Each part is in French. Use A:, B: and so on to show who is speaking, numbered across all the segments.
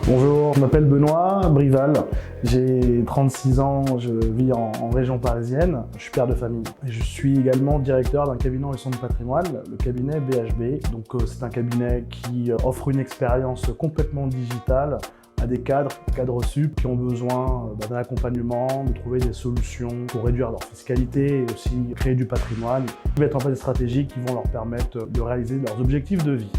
A: Bonjour, je m'appelle Benoît Brival, j'ai 36 ans, je vis en région parisienne, je suis père de famille. Et je suis également directeur d'un cabinet en gestion de patrimoine, le cabinet BHB. Donc c'est un cabinet qui offre une expérience complètement digitale à des cadres sup qui ont besoin d'un accompagnement, de trouver des solutions pour réduire leur fiscalité et aussi créer du patrimoine, mettre en place des stratégies qui vont leur permettre de réaliser leurs objectifs de vie.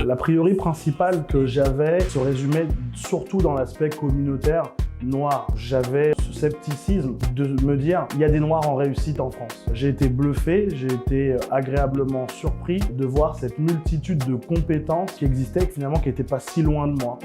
A: L'a priori principale que j'avais se résumait surtout dans l'aspect communautaire noir. J'avais ce scepticisme de me dire il y a des noirs en réussite en France. J'ai été bluffé, j'ai été agréablement surpris de voir cette multitude de compétences qui existaient et finalement qui n'étaient pas si loin de moi.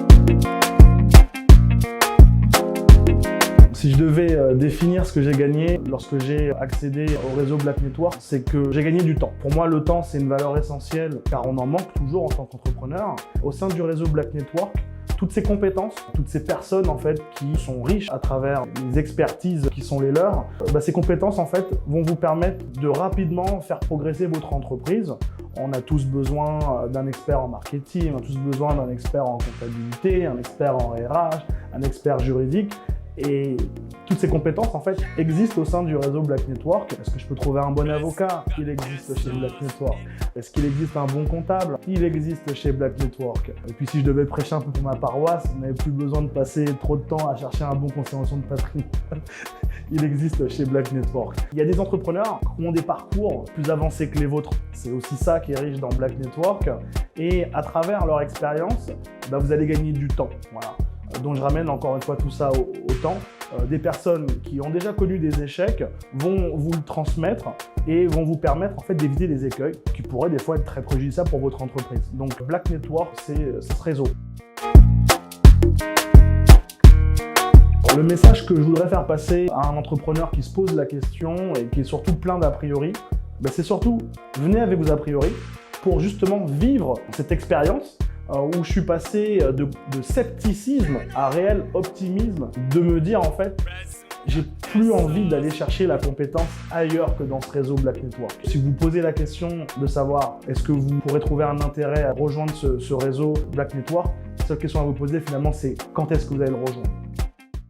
A: Si je devais définir ce que j'ai gagné lorsque j'ai accédé au réseau Black Network, c'est que j'ai gagné du temps. Pour moi, le temps, c'est une valeur essentielle car on en manque toujours en tant qu'entrepreneur. Au sein du réseau Black Network, toutes ces compétences, toutes ces personnes en fait qui sont riches à travers les expertises qui sont les leurs, ces compétences en fait vont vous permettre de rapidement faire progresser votre entreprise. On a tous besoin d'un expert en marketing, on a tous besoin d'un expert en comptabilité, un expert en RH, un expert juridique. Et toutes ces compétences en fait existent au sein du réseau Black Network. Est-ce que je peux trouver un bon avocat? Il existe chez Black Network. Est-ce qu'il existe un bon comptable? Il existe chez Black Network. Et puis si je devais prêcher un peu pour ma paroisse, on n'avait plus besoin de passer trop de temps à chercher un bon conseiller en gestion de patrimoine. Il existe chez Black Network. Il y a des entrepreneurs qui ont des parcours plus avancés que les vôtres. C'est aussi ça qui est riche dans Black Network. Et à travers leur expérience, vous allez gagner du temps. Voilà. Donc je ramène encore une fois tout ça au temps. Des personnes qui ont déjà connu des échecs vont vous le transmettre et vont vous permettre en fait d'éviter des écueils qui pourraient des fois être très préjudiciables pour votre entreprise. Donc Black Network, c'est ce réseau. Le message que je voudrais faire passer à un entrepreneur qui se pose la question et qui est surtout plein d'a priori, c'est surtout venez avec vos a priori pour justement vivre cette expérience où je suis passé de scepticisme à réel optimisme, de me dire en fait, j'ai plus envie d'aller chercher la compétence ailleurs que dans ce réseau Black Network. Si vous posez la question de savoir est-ce que vous pourrez trouver un intérêt à rejoindre ce réseau Black Network, la seule question à vous poser finalement c'est quand est-ce que vous allez le rejoindre.